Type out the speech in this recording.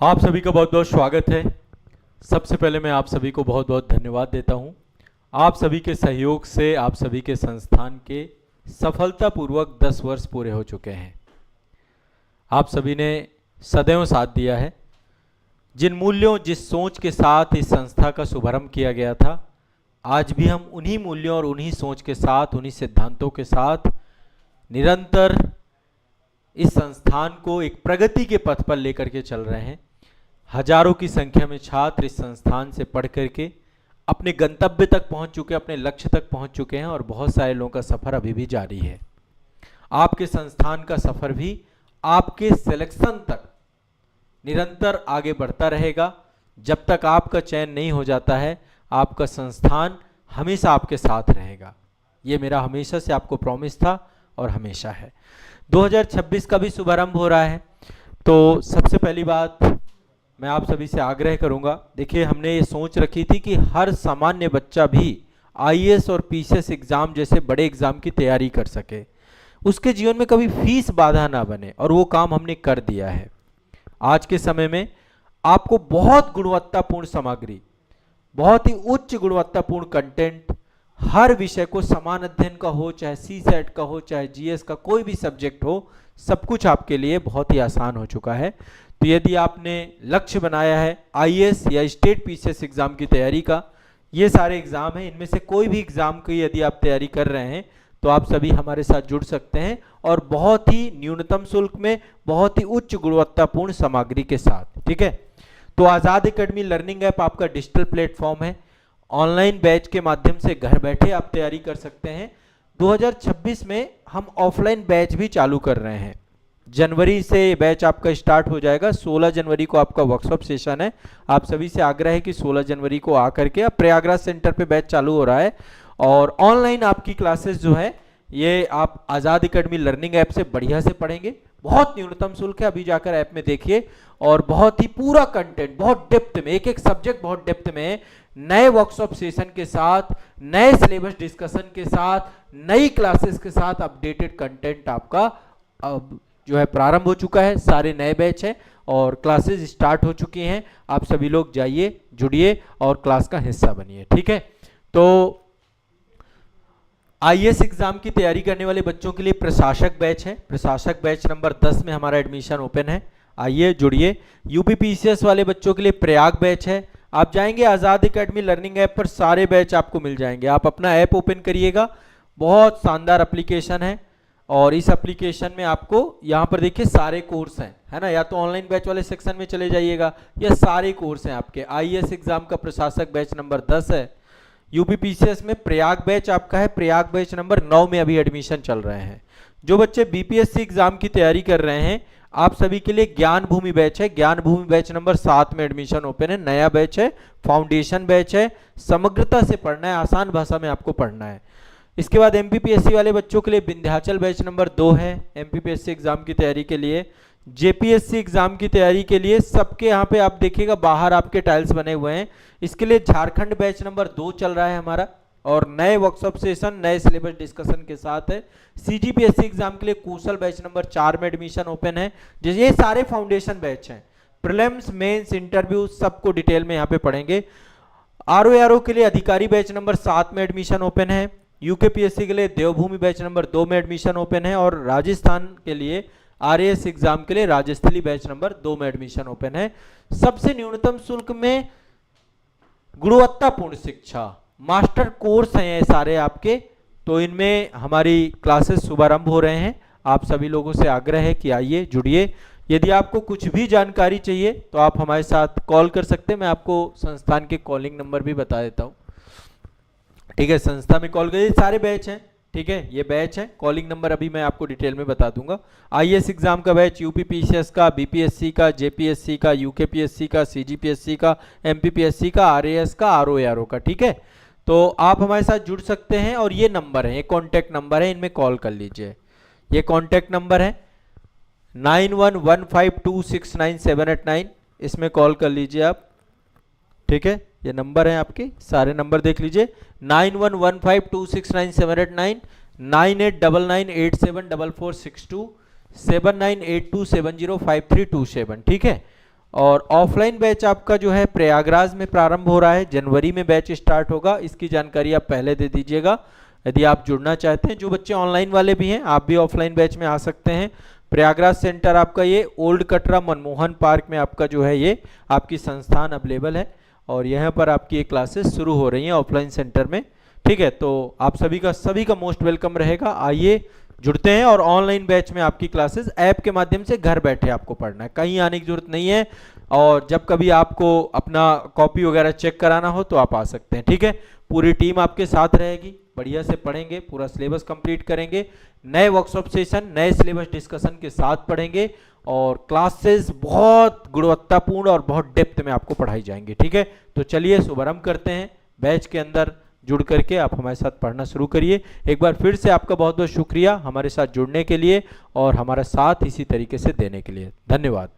आप सभी का बहुत बहुत स्वागत है। सबसे पहले मैं आप सभी को बहुत बहुत धन्यवाद देता हूं। आप सभी के सहयोग से आप सभी के संस्थान के सफलतापूर्वक 10 वर्ष पूरे हो चुके हैं। आप सभी ने सदैव साथ दिया है। जिन मूल्यों जिस सोच के साथ इस संस्था का शुभारंभ किया गया था, आज भी हम उन्हीं मूल्यों और उन्हीं सोच के साथ, उन्हीं सिद्धांतों के साथ निरंतर इस संस्थान को एक प्रगति के पथ पर लेकर के चल रहे हैं। हजारों की संख्या में छात्र इस संस्थान से पढ़ करके अपने गंतव्य तक पहुंच चुके, अपने लक्ष्य तक पहुंच चुके हैं और बहुत सारे लोगों का सफर अभी भी जारी है। आपके संस्थान का सफर भी आपके सिलेक्शन तक निरंतर आगे बढ़ता रहेगा। जब तक आपका चयन नहीं हो जाता है, आपका संस्थान हमेशा आपके साथ रहेगा। ये मेरा हमेशा से आपको प्रॉमिस था और हमेशा है। 2026 का भी शुभारंभ हो रहा है, तो सबसे पहली बात मैं आप सभी से आग्रह करूंगा। देखिए, हमने ये सोच रखी थी कि हर सामान्य बच्चा भी आईएएस और पीसीएस एग्जाम जैसे बड़े एग्जाम की तैयारी कर सके, उसके जीवन में कभी फीस बाधा ना बने, और वो काम हमने कर दिया है। आज के समय में आपको बहुत गुणवत्तापूर्ण सामग्री, बहुत ही उच्च गुणवत्तापूर्ण कंटेंट, हर विषय को समान अध्ययन का हो, चाहे सीसेट का हो, चाहे जीएस का कोई भी सब्जेक्ट हो, सब कुछ आपके लिए बहुत ही आसान हो चुका है। तो यदि आपने लक्ष्य बनाया है आईएएस या स्टेट पीसीएस एग्जाम की तैयारी का, ये सारे एग्जाम हैं, इनमें से कोई भी एग्जाम की यदि आप तैयारी कर रहे हैं तो आप सभी हमारे साथ जुड़ सकते हैं, और बहुत ही न्यूनतम शुल्क में बहुत ही उच्च गुणवत्तापूर्ण सामग्री के साथ। ठीक है, तो आजाद एकेडमी लर्निंग ऐप आपका डिजिटल प्लेटफॉर्म है। ऑनलाइन बैच के माध्यम से घर बैठे आप तैयारी कर सकते हैं। 2026 में हम ऑफलाइन बैच भी चालू कर रहे हैं। जनवरी से बैच आपका स्टार्ट हो जाएगा। 16 जनवरी को आपका वर्कशॉप सेशन है। आप सभी से आग्रह है कि 16 जनवरी को आकर के, अब प्रयागराज सेंटर पे बैच चालू हो रहा है, और ऑनलाइन आपकी क्लासेस जो है ये आप आजाद एकेडमी लर्निंग ऐप से बढ़िया से पढ़ेंगे। बहुत न्यूनतम शुल्क है, अभी जाकर ऐप में देखिए, और बहुत ही पूरा कंटेंट, बहुत डेप्थ में, एक एक सब्जेक्ट बहुत डेप्थ में, नए वर्कशॉप सेशन के साथ, नए सिलेबस डिस्कशन के साथ, नई क्लासेस के साथ अपडेटेड कंटेंट आपका अब जो है प्रारंभ हो चुका है। सारे नए बैच हैं और क्लासेस स्टार्ट हो चुकी हैं। आप सभी लोग जाइए, जुड़िए और क्लास का हिस्सा बनिए। ठीक है, तो आईएएस एग्जाम की तैयारी करने वाले बच्चों के लिए प्रशासक बैच है। प्रशासक बैच नंबर 10 में हमारा एडमिशन ओपन है, आइए जुड़िए। यूपी पीसीएस वाले बच्चों के लिए प्रयाग बैच है। आप जाएंगे आजाद एकेडमी लर्निंग ऐप पर, सारे बैच आपको मिल जाएंगे। आप अपना ऐप ओपन करिएगा, बहुत शानदार एप्लीकेशन है, और इस एप्लीकेशन में आपको यहाँ पर देखिए सारे कोर्स हैं, है ना। या तो ऑनलाइन बैच वाले सेक्शन में चले जाइएगा, या सारे कोर्स हैं आपके। आईएएस एग्जाम का प्रशासक बैच नंबर 10 है। यूपी पीसीएस में प्रयाग बैच आपका है, प्रयाग बैच नंबर 9 में अभी एडमिशन चल रहे हैं। जो बच्चे बीपीएससी एग्जाम की तैयारी कर रहे हैं, आप सभी के लिए ज्ञान भूमि बैच है। ज्ञान भूमि बैच नंबर 7 में एडमिशन ओपन है, नया बैच है, फाउंडेशन बैच है। समग्रता से पढ़ना है, आसान भाषा में आपको पढ़ना है। इसके बाद एमपीपीएससी वाले बच्चों के लिए विंध्याचल बैच नंबर 2 है, एमपीपीएससी एग्जाम की तैयारी के लिए। जेपीएससी एग्जाम की तैयारी के लिए सबके यहाँ पे आप देखिएगा बाहर आपके टाइल्स बने हुए हैं। इसके लिए झारखंड बैच नंबर 2 चल रहा है हमारा, और नए वर्कशॉप सेशन, नए सिलेबस डिस्कशन के साथ है। सीजीपीएससी एग्जाम के लिए कौशल बैच नंबर 4 में एडमिशन ओपन है। जैसे ये सारे फाउंडेशन बैच हैं, प्रीलिम्स, मेंस, इंटरव्यू सबको डिटेल में यहाँ पे पढ़ेंगे। आरओ के लिए अधिकारी बैच नंबर 7 में एडमिशन ओपन है। यूकेपीएससी के लिए देवभूमि बैच नंबर 2 में एडमिशन ओपन है, और राजस्थान के लिए आरएएस एग्जाम के लिए राजस्थली बैच नंबर 2 में एडमिशन ओपन है। सबसे न्यूनतम शुल्क में गुणवत्तापूर्ण शिक्षा, मास्टर कोर्स हैं ये सारे आपके। तो इनमें हमारी क्लासेस शुभारंभ हो रहे हैं। आप सभी लोगों से आग्रह है कि आइए, जुड़िए। यदि आपको कुछ भी जानकारी चाहिए तो आप हमारे साथ कॉल कर सकते हैं। मैं आपको संस्थान के कॉलिंग नंबर भी बता देता हूँ। ठीक है, संस्था में कॉल करिए, सारे बैच हैं। ठीक है, ये बैच है, कॉलिंग नंबर अभी मैं आपको डिटेल में बता दूंगा। आईएएस एग्जाम का बैच, यूपी पीसीएस का, बीपीएससी का, जेपीएससी का, यूकेपीएससी का, सीजीपीएससी का, एमपीपीएससी का, आरएएस का, आरओ का। ठीक है, तो आप हमारे साथ जुड़ सकते हैं, और ये नंबर है, ये कॉन्टैक्ट नंबर है, इनमें कॉल कर लीजिए। ये कॉन्टैक्ट नंबर है 9115269789, इसमें कॉल कर लीजिए आप। ठीक है, ये नंबर है आपके, सारे नंबर देख लीजिए। 9115269789, 9899874462, 7982705327। ठीक है, और ऑफलाइन बैच आपका जो है प्रयागराज में प्रारंभ हो रहा है, जनवरी में बैच स्टार्ट होगा। इसकी जानकारी आप पहले दे दीजिएगा यदि आप जुड़ना चाहते हैं। जो बच्चे ऑनलाइन वाले भी हैं आप भी ऑफलाइन बैच में आ सकते हैं। प्रयागराज सेंटर आपका ये ओल्ड कटरा मनमोहन पार्क में आपका जो है ये आपकी संस्थान अवेलेबल है और यहाँ पर आपकी ये क्लासेस शुरू हो रही हैं ऑफलाइन सेंटर में। ठीक है, तो आप सभी का मोस्ट वेलकम रहेगा। आइए जुड़ते हैं और ऑनलाइन बैच में आपकी क्लासेस ऐप के माध्यम से घर बैठे आपको पढ़ना है, कहीं आने की जरूरत नहीं है। और जब कभी आपको अपना कॉपी वगैरह चेक कराना हो तो आप आ सकते हैं। ठीक है, पूरी टीम आपके साथ रहेगी, बढ़िया से पढ़ेंगे, पूरा सिलेबस कंप्लीट करेंगे, नए वर्कशॉप सेशन नए सिलेबस डिस्कशन के साथ पढ़ेंगे और क्लासेस बहुत गुणवत्तापूर्ण और बहुत डेप्थ में आपको पढ़ाई जाएंगी। ठीक है, तो चलिए शुभारंभ करते हैं। बैच के अंदर जुड़ करके आप हमारे साथ पढ़ना शुरू करिए। एक बार फिर से आपका बहुत बहुत शुक्रिया हमारे साथ जुड़ने के लिए और हमारा साथ इसी तरीके से देने के लिए। धन्यवाद।